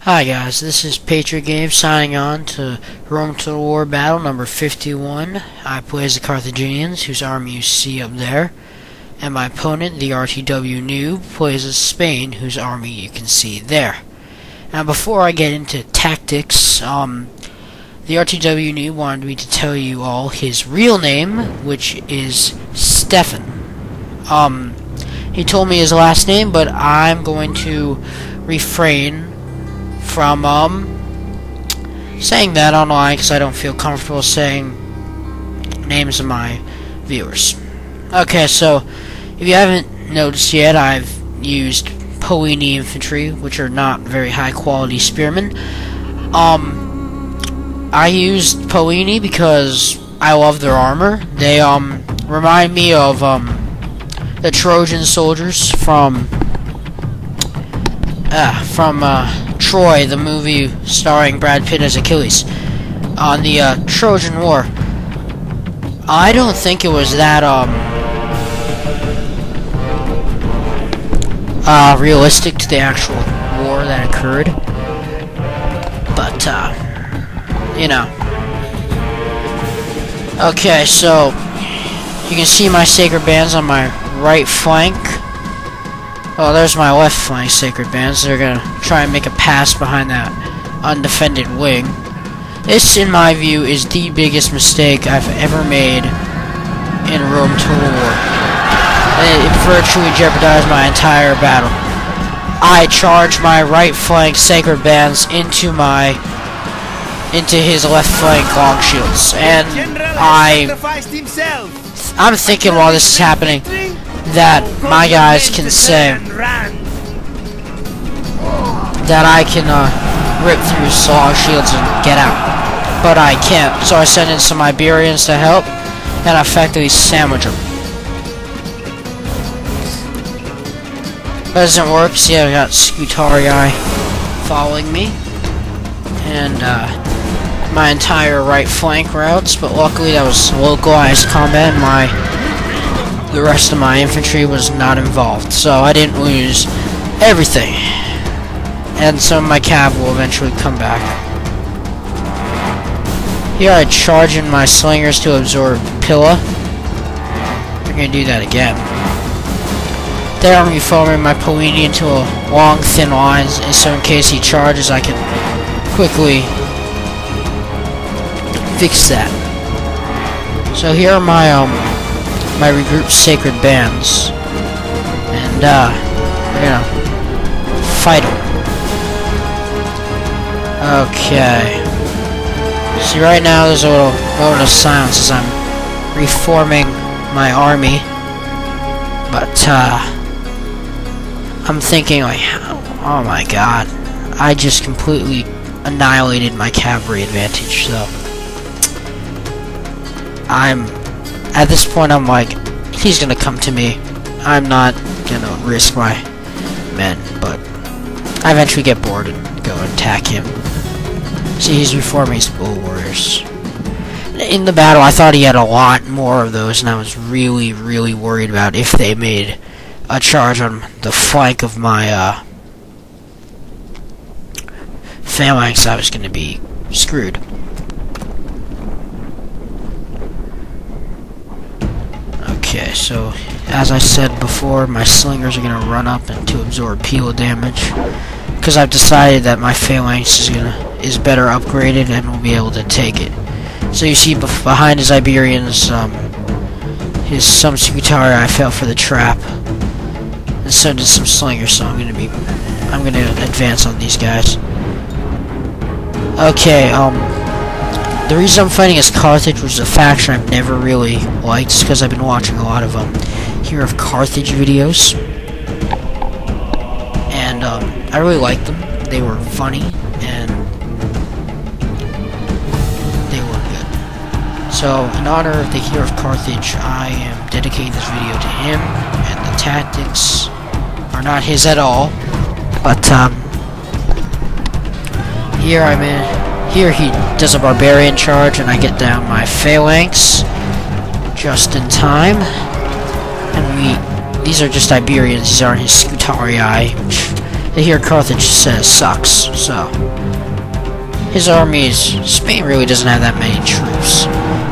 Hi guys, this is PatriotGabe signing on to Rome Total War Battle number 51. I play as the Carthigians, whose army you see up there. And my opponent, the RTW Noob, plays as Spain, whose army you can see there. Now before I get into tactics, the RTW Noob wanted me to tell you all his real name, which is Stefan. He told me his last name, but I'm going to refrain from saying that online because I don't feel comfortable saying names of my viewers. Okay, so if you haven't noticed yet, I've used Poini infantry, which are not very high quality spearmen. I used Poini because I love their armor. They remind me of the Trojan soldiers from Troy, the movie starring Brad Pitt as Achilles, on the Trojan War. I don't think it was that realistic to the actual war that occurred, but you know. Okay, so you can see my sacred bands on my right flank. Oh, there's my left flank sacred bands. They're gonna try and make a pass behind that undefended wing. This, in my view, is the biggest mistake I've ever made in Rome Total War. It virtually jeopardized my entire battle. I charged my right flank sacred bands into his left flank long shields, and I'm thinking while this is happening that my guys can say that I can rip through his long shields and get out, but I can't. So I send in some Iberians to help and effectively sandwich them. Doesn't work. See, I got Scutarii following me, and my entire right flank routes, but luckily that was localized combat. The rest of my infantry was not involved, so I didn't lose everything. And some of my cav will eventually come back. Here I charge in my slingers to absorb Pilla. They're gonna do that again. There I'm reforming my Poini into a long, thin line, so in case he charges, I can quickly fix that. So here are my my regrouped sacred bands, and we're gonna fight them. Okay. See, right now there's a little moment of silence as I'm reforming my army, but I'm thinking like, oh my god, I just completely annihilated my cavalry advantage. So at this point, I'm like, he's gonna come to me. I'm not gonna risk my men, but I eventually get bored and go attack him. See, he's reforming his bull warriors. In the battle, I thought he had a lot more of those, and I was really, really worried about if they made a charge on the flank of my phalanx, I was gonna be screwed. Okay, so as I said before, my slingers are going to run up and to absorb Pila damage, because I've decided that my phalanx is better upgraded and will be able to take it. So you see behind his Iberians, some Scutarii I fell for the trap, and so did some slingers. So I'm going to advance on these guys. Okay, the reason I'm fighting as Carthage was a faction I've never really liked, because I've been watching a lot of Hero of Carthage videos, and I really liked them. They were funny and they were good. So in honor of the Hero of Carthage, I am dedicating this video to him, and the tactics are not his at all, but here he does a barbarian charge, and I get down my phalanx just in time. And these are just Iberians, these aren't his Scutarii, which They hear Carthage says sucks, so his armies, Spain really doesn't have that many troops.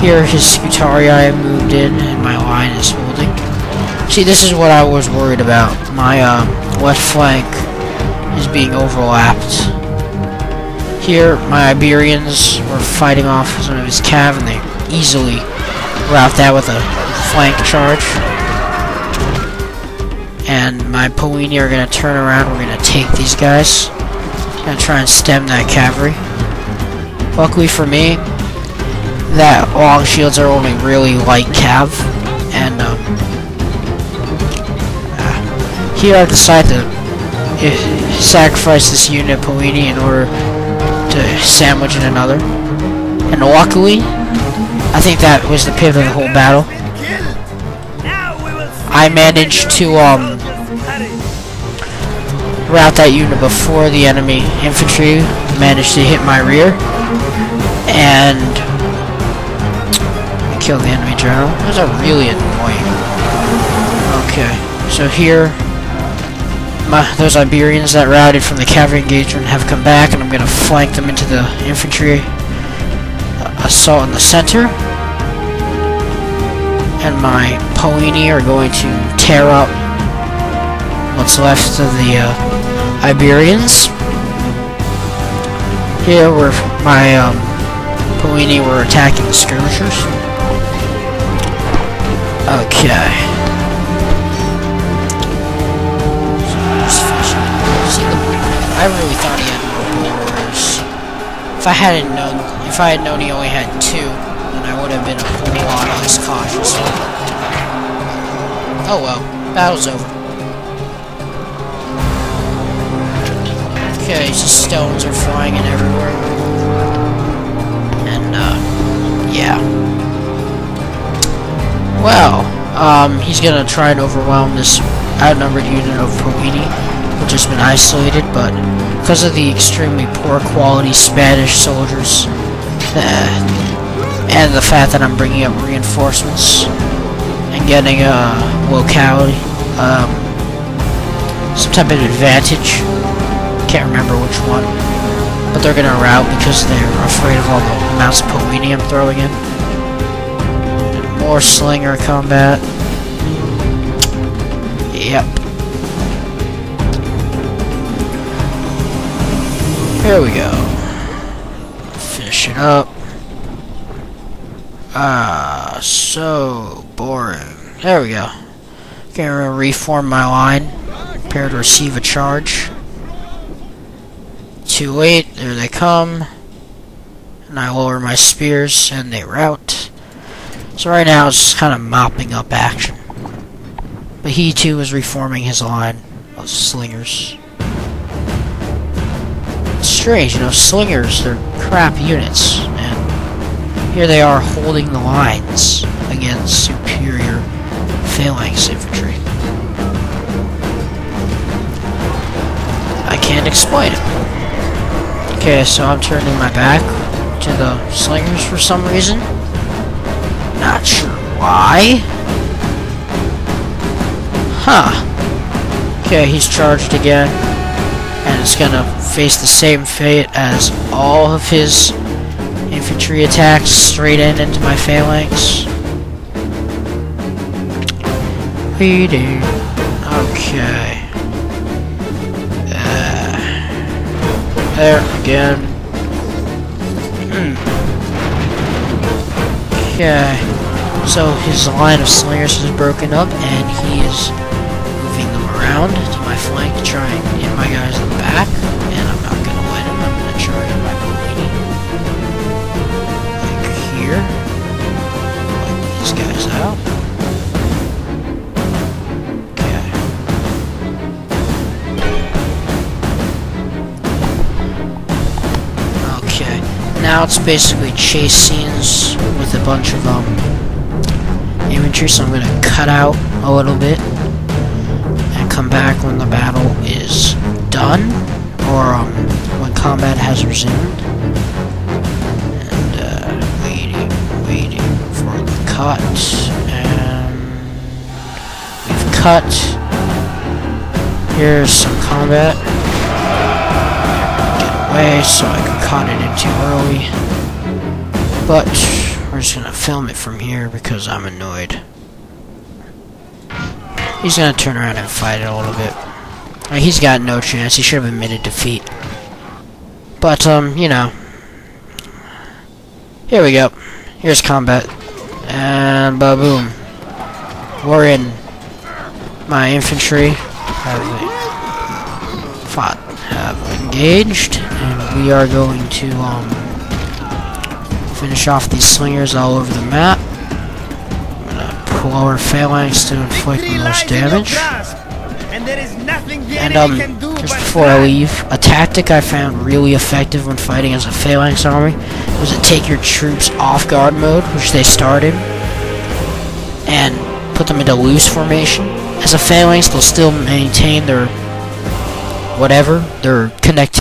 Here his Scutarii moved in and my line is holding. See, this is what I was worried about. My left flank is being overlapped. Here my Iberians were fighting off some of his cav and they easily route that with a flank charge. And my Polini are going to turn around. We're going to take these guys. Going to try and stem that cavalry. Luckily for me, that long shields are only really light cav. And here I decided to sacrifice this unit Polini in order to sandwich in another. And luckily, I think that was the pivot of the whole battle. I managed to route that unit before the enemy infantry managed to hit my rear and kill the enemy general. Those are really annoying. Okay, so here those Iberians that routed from the cavalry engagement have come back, and I'm going to flank them into the infantry assault in the center. And my Polini are going to tear up what's left of the Iberians. Here where my Polini were attacking the skirmishers. Okay. I really thought he had more warriors. If I had known he only had 2, then I would have been a whole lot less cautious. Oh well, battle's over. Okay, so stones are flying in everywhere. And, yeah. Well, he's gonna try and overwhelm this outnumbered unit of Polini, which has been isolated, but because of the extremely poor quality Spanish soldiers, and the fact that I'm bringing up reinforcements and getting a locality, some type of advantage, can't remember which one, but they're gonna rout because they're afraid of all the amounts of Polini I'm throwing in. More slinger combat. Yep. Here we go. Finish it up. So boring. There we go. Gonna reform my line. Prepare to receive a charge. Too late. There they come. And I lower my spears and they rout. So right now it's kind of mopping up action. But he too is reforming his line of slingers. It's strange, you know, slingers, they're crap units, and here they are holding the lines against superior phalanx infantry. I can't explain it. Okay, so I'm turning my back to the slingers for some reason. Not sure why. Huh. Okay, he's charged again. And it's gonna face the same fate as all of his infantry attacks straight into my phalanx. Bleeding. Okay. There again. Okay. So his line of slingers is broken up, and he is moving them around to my flank to try and hit my guys in the back. And I'm not gonna let him. I'm gonna try and my Polini. Like here. Like these guys out. Now it's basically chase scenes with a bunch of infantry, so I'm gonna cut out a little bit and come back when the battle is done, or when combat has resumed. And waiting for the cut, and we've cut. Here's some combat. away so I can cut it in too early. But we're just gonna film it from here because I'm annoyed. He's gonna turn around and fight it a little bit. He's got no chance. He should have admitted defeat. But, you know. Here we go. Here's combat. And ba-boom. We're in. My infantry have engaged. And we are going to, finish off these slingers all over the map. I'm gonna pull our phalanx to inflict the most damage. And just before I leave, a tactic I found really effective when fighting as a phalanx army was to take your troops off guard mode, which they started, and put them into loose formation. As a phalanx, they'll still maintain their whatever, their connectivity.